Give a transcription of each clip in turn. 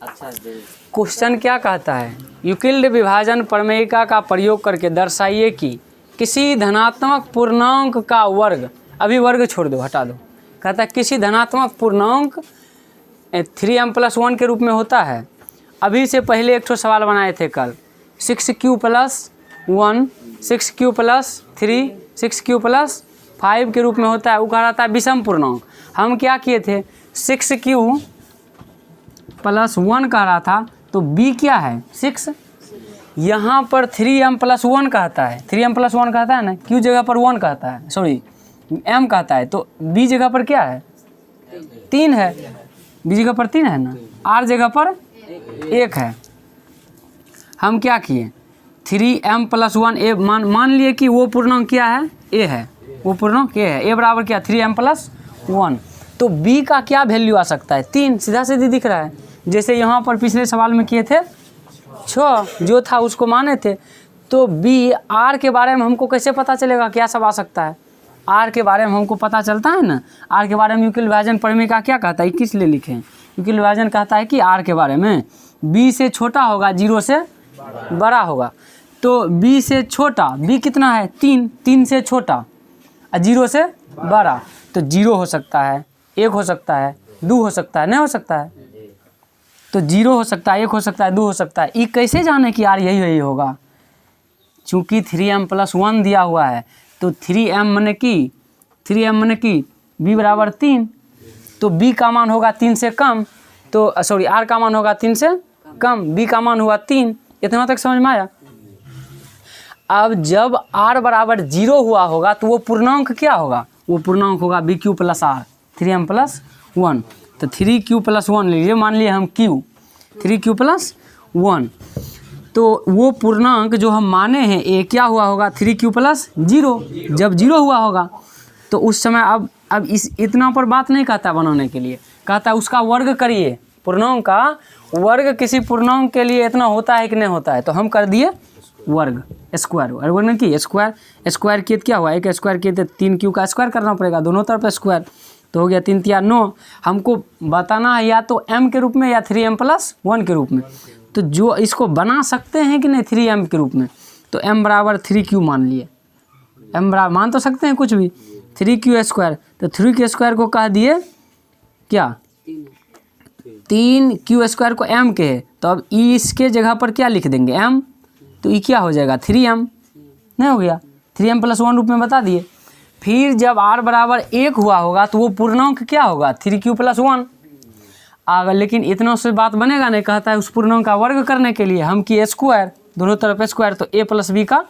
अच्छा जी। क्वेश्चन क्या कहता है, यूक्लिड विभाजन प्रमेयिका का प्रयोग करके दर्शाइए कि किसी धनात्मक पूर्णांक का वर्ग, अभी वर्ग छोड़ दो, हटा दो, कहता है किसी धनात्मक पूर्णांक 3m+1 के रूप में होता है। अभी से पहले एक ठो सवाल बनाए थे कल, 6q+1 6q+3 6q+5 के रूप में होता है, वो कह रहा था विषम पूर्णांक। हम क्या किए थे, 6q+1 कह रहा था, तो b क्या है 6, यहाँ पर 3m+1 कहता है, 3m+1 कहता है ना, q जगह पर 1 कहता है, सॉरी m कहता है, तो b जगह पर क्या है 3 है, b जगह पर 3 है ना, r जगह पर 1 है। हम क्या किए, 3m+1 a मान लिए कि वो पूर्णांक क्या है a है, वो पूर्णांक a है, a बराबर क्या 3m+1, तो b का क्या वैल्यू आ सकता है 3, सीधा सीधी दिख रहा है, जैसे यहाँ पर पिछले सवाल में किए थे 6 जो था उसको माने थे। तो b r के बारे में हमको कैसे पता चलेगा क्या सब आ सकता है, r के बारे में हमको पता चलता है ना, r के बारे में यूक्लिड विभाजन प्रमेयिका क्या कहता है, किस लिए लिखें, यूक्लिड विभाजन कहता है कि r के बारे में b से छोटा होगा 0 से बड़ा होगा, तो b से छोटा, b कितना है 3, 3 से छोटा और 0 से बड़ा, तो 0 हो सकता है, 1 हो सकता है, 2 हो सकता है, नहीं हो सकता है, तो 0 हो सकता है, 1 हो सकता है, 2 हो सकता है। ये कैसे जाने कि यार यही होगा, चूँकि 3m+1 दिया हुआ है, तो 3m माने कि b बराबर 3, तो b का मान होगा 3 से कम, तो सॉरी r का मान होगा 3 से कम, b का मान हुआ 3, इतना तक समझ में आया। अब जब r बराबर 0 हुआ होगा तो वो पूर्णांक क्या होगा, वो पूर्णांक होगा bq+r 3m+1, तो 3q+1 लीजिए, मान लिए हम q 3q+1, तो वो पूर्णांक जो हम माने हैं a क्या हुआ होगा 3q+0, जब 0 हुआ होगा तो उस समय अब इस इतना पर बात नहीं कहता बनाने के लिए, कहता है उसका वर्ग करिए, पूर्णांक का वर्ग किसी पूर्णांक के लिए इतना होता है कि नहीं होता है, तो हम कर दिए वर्ग स्क्वायर, वर्ग ने की स्क्वायर किए क्या हुआ, एक स्क्वायर किए तो 3q का स्क्वायर करना पड़ेगा, दोनों तरफ स्क्वायर, तो हो गया 3 × 9। हमको बताना है या तो m के रूप में या 3m+1 के रूप में, तो जो इसको बना सकते हैं कि नहीं 3m के रूप में, तो m बराबर 3q मान लिए, m बराबर मान तो सकते हैं कुछ भी 3q², तो 3q² को कह दिए क्या 3q² को m के है, तो अब इसके जगह पर क्या लिख देंगे m, तो ये क्या हो जाएगा 3m, नहीं हो गया 3m+1 रूप में बता दिए। फिर जब r बराबर 1 हुआ होगा तो वो पूर्णांक क्या होगा 3q+1, अगर लेकिन इतना से बात बनेगा नहीं, कहता है उस पूर्णांक का वर्ग करने के लिए हम किए स्क्वायर, दोनों तरफ स्क्वायर, तो a+b का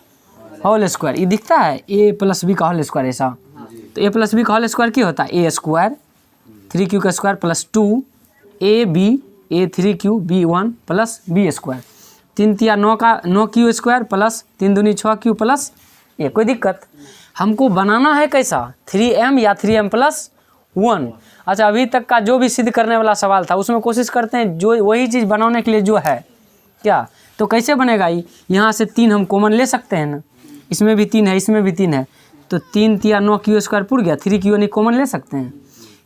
होल स्क्वायर, ये दिखता है a+b का होल स्क्वायर ऐसा, तो a+b का होल स्क्वायर क्या होता है a² 3q² + 2 ab a 3q b1 + b², 3 × 9 का 9q² + 3 दूनी 6q + 1, कोई दिक्कत। हमको बनाना है कैसा 3m या 3m+1। अच्छा, अभी तक का जो भी सिद्ध करने वाला सवाल था उसमें कोशिश करते हैं जो वही चीज़ बनाने के लिए जो है क्या, तो कैसे बनेगा ये, यहाँ से 3 हम कॉमन ले सकते हैं ना, इसमें भी 3 है, इसमें भी 3 है, तो 3 × 9q² पुर गया, 3q यानी कॉमन ले सकते हैं,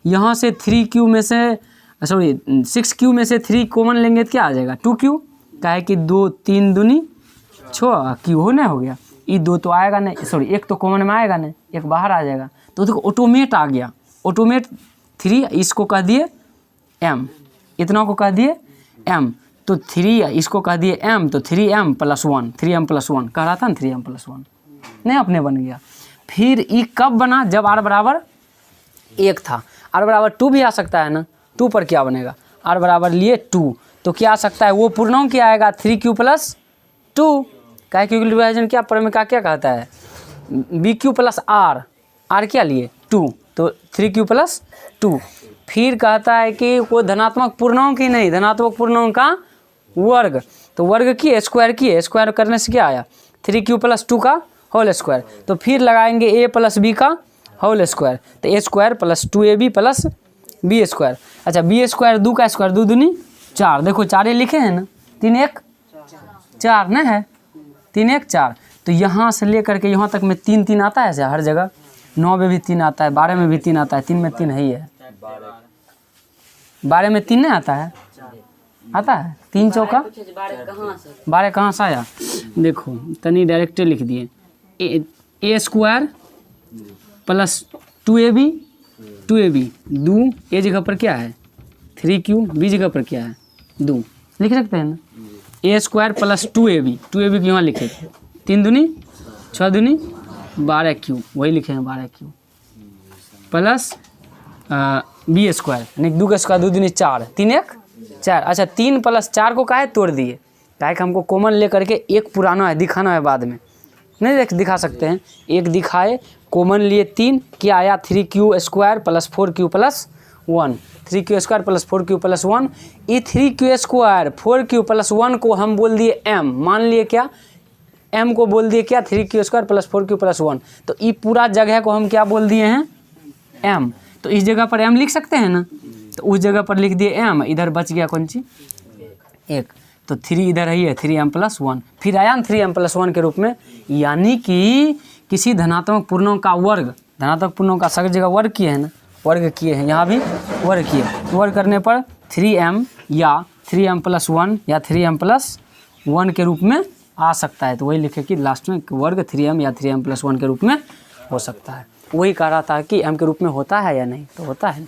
यहाँ से 3q में से सॉरी 6q में से 3 कॉमन लेंगे तो क्या आ जाएगा 2q, क्या है कि 2 3 दूनी 6 q होने हो गया, ये 2 तो आएगा नहीं, सॉरी 1 तो कॉमन में आएगा नहीं, 1 बाहर आ जाएगा, तो देखो ऑटोमेट आ गया, ऑटोमेट 3, इसको कह दिए m, इतना को कह दिए m, तो 3 इसको कह दिए m, तो 3m+1 कह रहा था ना 3m+1 नहीं अपने बन गया। फिर ये कब बना, जब r बराबर 1 था, r बराबर 2 भी आ सकता है ना, 2 पर क्या बनेगा r बराबर लिए 2, तो क्या आ सकता है वो पूर्णांक क्या आएगा 3q+2, क्या है क्योंकि विभाजन क्या प्रमेय क्या कहता है bq+r, r क्या लिए 2, तो 3q+2। फिर कहता है कि कोई धनात्मक पूर्णांक ही नहीं, धनात्मक पूर्णांक का वर्ग, तो वर्ग किए स्क्वायर करने से क्या आया 3q+2 का होल स्क्वायर, तो फिर लगाएंगे a + b का होल स्क्वायर, तो a² + 2ab + b²। अच्छा b² 2 का स्क्वायर 2 दूनी 4, देखो 4 लिखे हैं ना, 3 1 4 नहीं है, 3 1 4, तो यहाँ से लेकर के यहाँ तक में 3 3 आता है ऐसे हर जगह, 9 में भी 3 आता है, 12 में भी 3 आता है, 3 में 3 है ही है, 12 में 3 नहीं आता है, आता है 3 चौका 12 कहाँ से आया? देखो तनी डायरेक्ट लिख दिए, ए स्क्वायर प्लस 2ab 2 ए जगह पर क्या है 3q, बी जगह पर क्या है 2, लिख सकते हैं ना। ए स्क्वायर प्लस 2ab की यहाँ लिखे 3 दूनी 6 दूनी 12q, वही लिखे हैं 12q प्लस बी स्क्वायर यानी 2 का स्क्वायर 2 दूनी 4 3 1 4। अच्छा 3 प्लस 4 को काहे तोड़ दिए? काहे कि हमको कॉमन लेकर के एक पुराना है दिखाना है, बाद में नहीं दिखा सकते हैं। एक दिखाए कॉमन लिए 3, क्या आया 3q square plus 4q plus 1, 3q square plus 4q plus 1। ये 3q स्क्वायर 4q प्लस 1 को हम बोल दिए m, मान लिए क्या m को बोल दिए क्या 3q square plus 4q plus 1। तो ये पूरा जगह को हम क्या बोल दिए हैं m, तो इस जगह पर m लिख सकते हैं ना, तो उस जगह पर लिख दिए m, इधर बच गया कौन सी 1, तो 3 इधर है 3m प्लस 1, फिर आया 3m प्लस 1 के रूप में। यानी कि किसी धनात्मक पूर्णों का वर्ग, धनात्मक पूर्णों का सभी जगह वर्ग किए हैं ना, वर्ग किए हैं, यहाँ भी वर्ग किए, वर्ग करने पर 3m या 3m प्लस 1 या 3m प्लस 1 के रूप में आ सकता है। तो वही लिखे कि लास्ट में वर्ग 3m या 3m प्लस 1 के रूप में हो सकता है। वही कह रहा था कि m के रूप में होता है या नहीं, तो होता है।